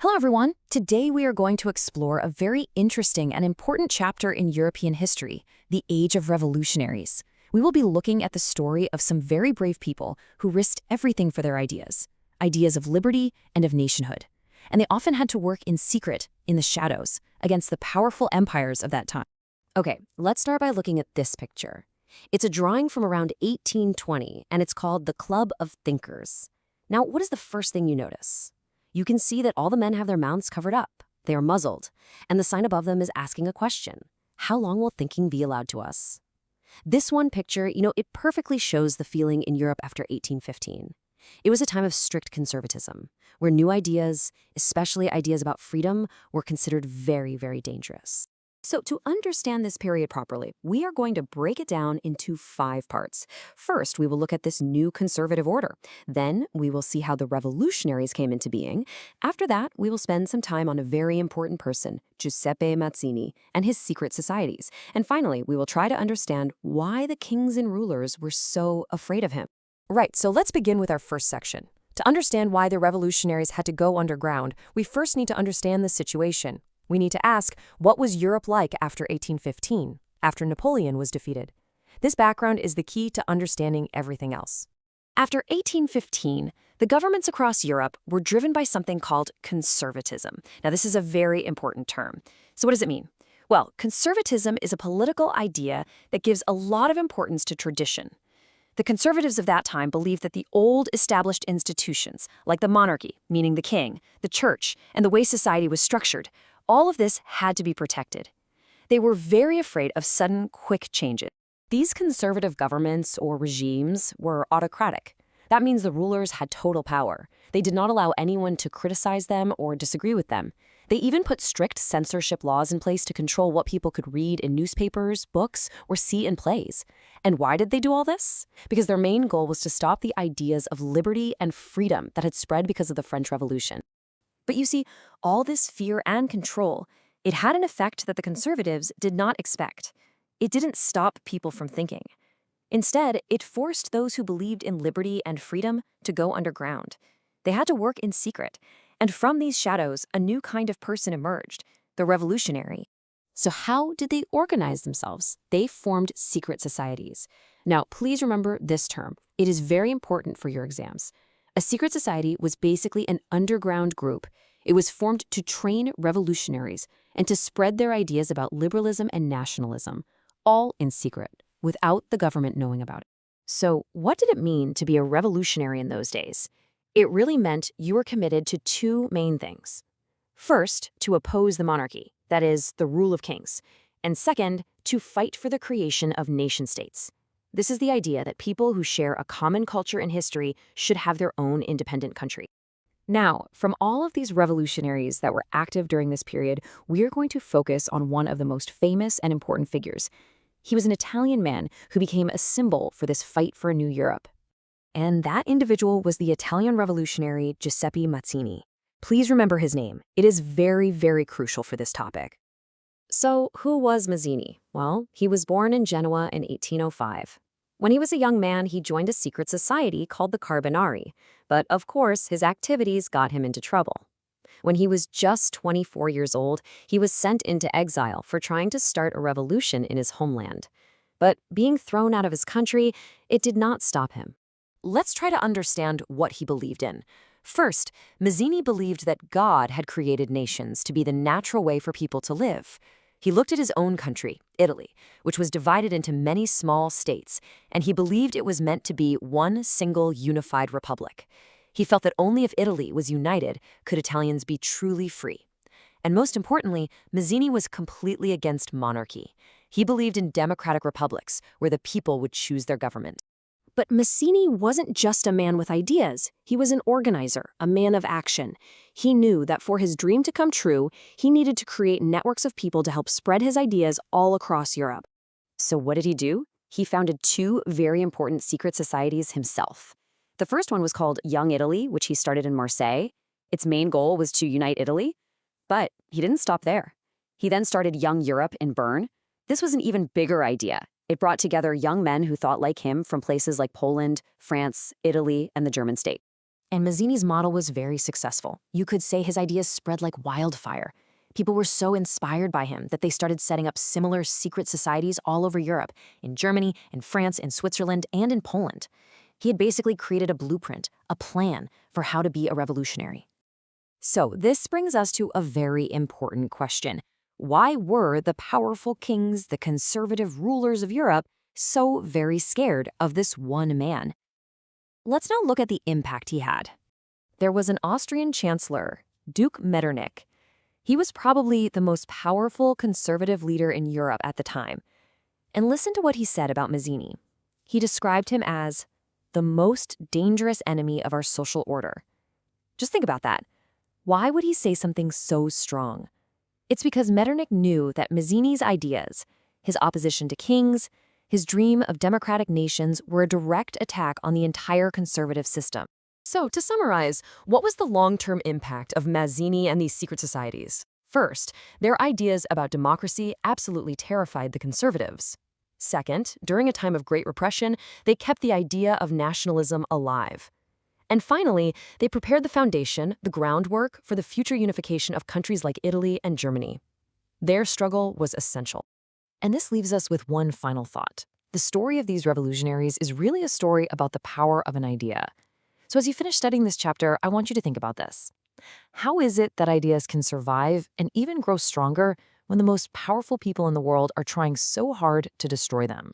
Hello, everyone. Today we are going to explore a very interesting and important chapter in European history, the Age of Revolutionaries. We will be looking at the story of some very brave people who risked everything for their ideas of liberty and of nationhood. And they often had to work in secret, in the shadows, against the powerful empires of that time. Okay, let's start by looking at this picture. It's a drawing from around 1820, and it's called the Club of Thinkers. Now, what is the first thing you notice? You can see that all the men have their mouths covered up. They are muzzled, and the sign above them is asking a question. How long will thinking be allowed to us? This one picture, it perfectly shows the feeling in Europe after 1815. It was a time of strict conservatism, where new ideas, especially ideas about freedom, were considered very, very dangerous. So to understand this period properly, we are going to break it down into 5 parts. First, we will look at this new conservative order. Then, we will see how the revolutionaries came into being. After that, we will spend some time on a very important person, Giuseppe Mazzini, and his secret societies. And finally, we will try to understand why the kings and rulers were so afraid of him. Right, so let's begin with our first section. To understand why the revolutionaries had to go underground, we first need to understand the situation. We need to ask, what was Europe like after 1815, after Napoleon was defeated? This background is the key to understanding everything else. After 1815, the governments across Europe were driven by something called conservatism. Now, this is a very important term. So what does it mean? Well, conservatism is a political idea that gives a lot of importance to tradition. The conservatives of that time believed that the old established institutions, like the monarchy, meaning the king, the church, and the way society was structured, all of this had to be protected. They were very afraid of sudden, quick changes. These conservative governments or regimes were autocratic. That means the rulers had total power. They did not allow anyone to criticize them or disagree with them. They even put strict censorship laws in place to control what people could read in newspapers, books, or see in plays. And why did they do all this? Because their main goal was to stop the ideas of liberty and freedom that had spread because of the French Revolution. But you see, all this fear and control, it had an effect that the conservatives did not expect. It didn't stop people from thinking. Instead, it forced those who believed in liberty and freedom to go underground. They had to work in secret. And from these shadows, a new kind of person emerged, the revolutionary. So how did they organize themselves? They formed secret societies. Now, please remember this term. It is very important for your exams. A secret society was basically an underground group. It was formed to train revolutionaries and to spread their ideas about liberalism and nationalism, all in secret, without the government knowing about it. So what did it mean to be a revolutionary in those days? It really meant you were committed to 2 main things. First, to oppose the monarchy, that is, the rule of kings. And second, to fight for the creation of nation-states. This is the idea that people who share a common culture and history should have their own independent country. Now, from all of these revolutionaries that were active during this period, we are going to focus on one of the most famous and important figures. He was an Italian man who became a symbol for this fight for a new Europe. And that individual was the Italian revolutionary Giuseppe Mazzini. Please remember his name. It is very, very crucial for this topic. So, who was Mazzini? Well, he was born in Genoa in 1805. When he was a young man, he joined a secret society called the Carbonari, but of course, his activities got him into trouble. When he was just 24 years old, he was sent into exile for trying to start a revolution in his homeland. But being thrown out of his country, it did not stop him. Let's try to understand what he believed in. First, Mazzini believed that God had created nations to be the natural way for people to live. He looked at his own country, Italy, which was divided into many small states, and he believed it was meant to be one single unified republic. He felt that only if Italy was united could Italians be truly free. And most importantly, Mazzini was completely against monarchy. He believed in democratic republics where the people would choose their government. But Mazzini wasn't just a man with ideas. He was an organizer, a man of action. He knew that for his dream to come true, he needed to create networks of people to help spread his ideas all across Europe. So what did he do? He founded 2 very important secret societies himself. The first one was called Young Italy, which he started in Marseille. Its main goal was to unite Italy. But he didn't stop there. He then started Young Europe in Bern. This was an even bigger idea. It brought together young men who thought like him from places like Poland, France, Italy, and the German state. And Mazzini's model was very successful. You could say his ideas spread like wildfire. People were so inspired by him that they started setting up similar secret societies all over Europe, in Germany, in France, in Switzerland, and in Poland. He had basically created a blueprint, a plan for how to be a revolutionary. So this brings us to a very important question. Why were the powerful kings, the conservative rulers of Europe, so very scared of this one man? Let's now look at the impact he had. There was an Austrian chancellor, Duke Metternich. He was probably the most powerful conservative leader in Europe at the time. And listen to what he said about Mazzini. He described him as the most dangerous enemy of our social order. Just think about that. Why would he say something so strong? It's because Metternich knew that Mazzini's ideas, his opposition to kings, his dream of democratic nations were a direct attack on the entire conservative system. So, to summarize, what was the long-term impact of Mazzini and these secret societies? First, their ideas about democracy absolutely terrified the conservatives. Second, during a time of great repression, they kept the idea of nationalism alive. And finally, they prepared the foundation, the groundwork, for the future unification of countries like Italy and Germany. Their struggle was essential. And this leaves us with one final thought. The story of these revolutionaries is really a story about the power of an idea. So as you finish studying this chapter, I want you to think about this. How is it that ideas can survive and even grow stronger when the most powerful people in the world are trying so hard to destroy them?